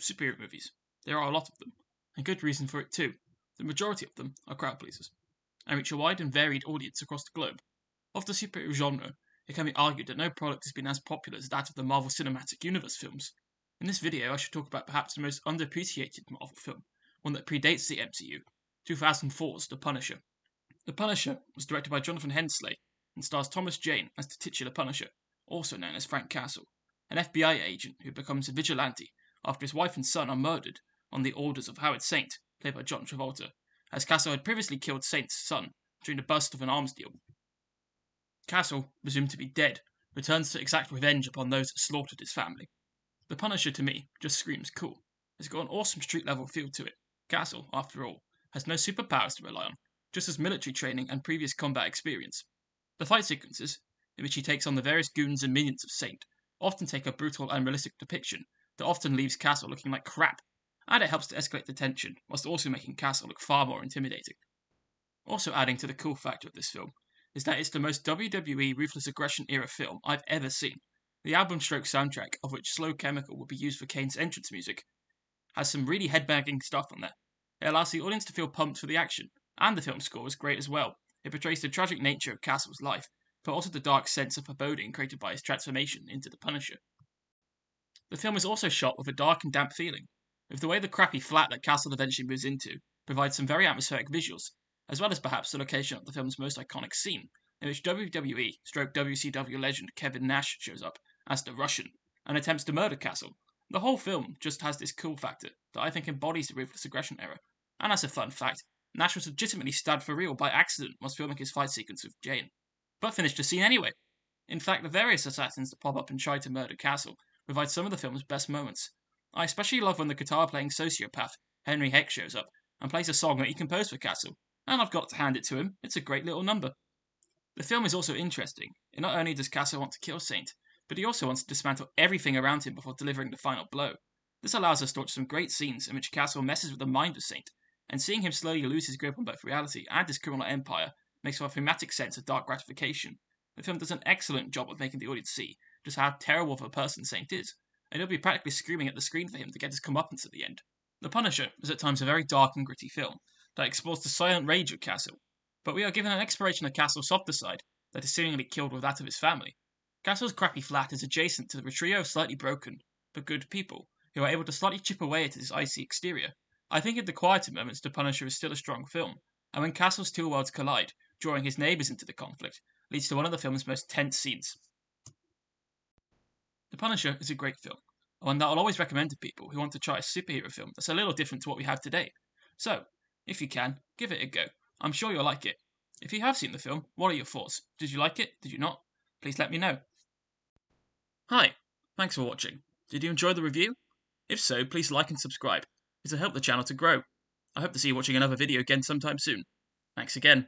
superhero movies. There are a lot of them, and good reason for it too. The majority of them are crowd pleasers, and reach a wide and varied audience across the globe. Of the superhero genre, it can be argued that no product has been as popular as that of the Marvel Cinematic Universe films. In this video, I should talk about perhaps the most underappreciated Marvel film, one that predates the MCU, 2004's The Punisher. The Punisher was directed by Jonathan Hensley and stars Thomas Jane as the titular Punisher, also known as Frank Castle, an FBI agent who becomes a vigilante after his wife and son are murdered on the orders of Howard Saint, played by John Travolta, as Castle had previously killed Saint's son during the bust of an arms deal. Castle, presumed to be dead, returns to exact revenge upon those that slaughtered his family. The Punisher, to me, just screams cool. It's got an awesome street-level feel to it. Castle, after all, has no superpowers to rely on, just his military training and previous combat experience. The fight sequences, in which he takes on the various goons and minions of Saint, often take a brutal and realistic depiction that often leaves Castle looking like crap, and it helps to escalate the tension, whilst also making Castle look far more intimidating. Also adding to the cool factor of this film is that it's the most WWE Ruthless Aggression era film I've ever seen. The album stroke soundtrack, of which Slow Chemical will be used for Kane's entrance music, has some really headbanging stuff on there. It allows the audience to feel pumped for the action, and the film score is great as well. It portrays the tragic nature of Castle's life, but also the dark sense of foreboding created by his transformation into the Punisher. The film is also shot with a dark and damp feeling, with the way the crappy flat that Castle eventually moves into provides some very atmospheric visuals, as well as perhaps the location of the film's most iconic scene, in which WWE/WCW legend Kevin Nash shows up as the Russian and attempts to murder Castle. The whole film just has this cool factor that I think embodies the Ruthless Aggression era, and as a fun fact, Nash was legitimately stabbed for real by accident whilst filming his fight sequence with Jane, but finished the scene anyway. In fact, the various assassins that pop up and try to murder Castle provide some of the film's best moments. I especially love when the guitar-playing sociopath Henry Heck shows up and plays a song that he composed for Castle, and I've got to hand it to him, it's a great little number. The film is also interesting, and not only does Castle want to kill Saint, but he also wants to dismantle everything around him before delivering the final blow. This allows us to watch some great scenes in which Castle messes with the mind of Saint, and seeing him slowly lose his grip on both reality and his criminal empire makes for a thematic sense of dark gratification. The film does an excellent job of making the audience see just how terrible of a person Saint is, and you'll be practically screaming at the screen for him to get his comeuppance at the end. The Punisher is at times a very dark and gritty film that explores the silent rage of Castle, but we are given an exploration of Castle's softer side that is seemingly killed with that of his family. Castle's crappy flat is adjacent to the trio of slightly broken, but good people, who are able to slightly chip away at his icy exterior. I think in the quieter moments, The Punisher is still a strong film, and when Castle's two worlds collide, drawing his neighbours into the conflict, leads to one of the film's most tense scenes. The Punisher is a great film, and one that I'll always recommend to people who want to try a superhero film that's a little different to what we have today. So, if you can, give it a go. I'm sure you'll like it. If you have seen the film, what are your thoughts? Did you like it? Did you not? Please let me know. Hi, thanks for watching. Did you enjoy the review? If so, please like and subscribe. It'll help the channel to grow. I hope to see you watching another video again sometime soon. Thanks again.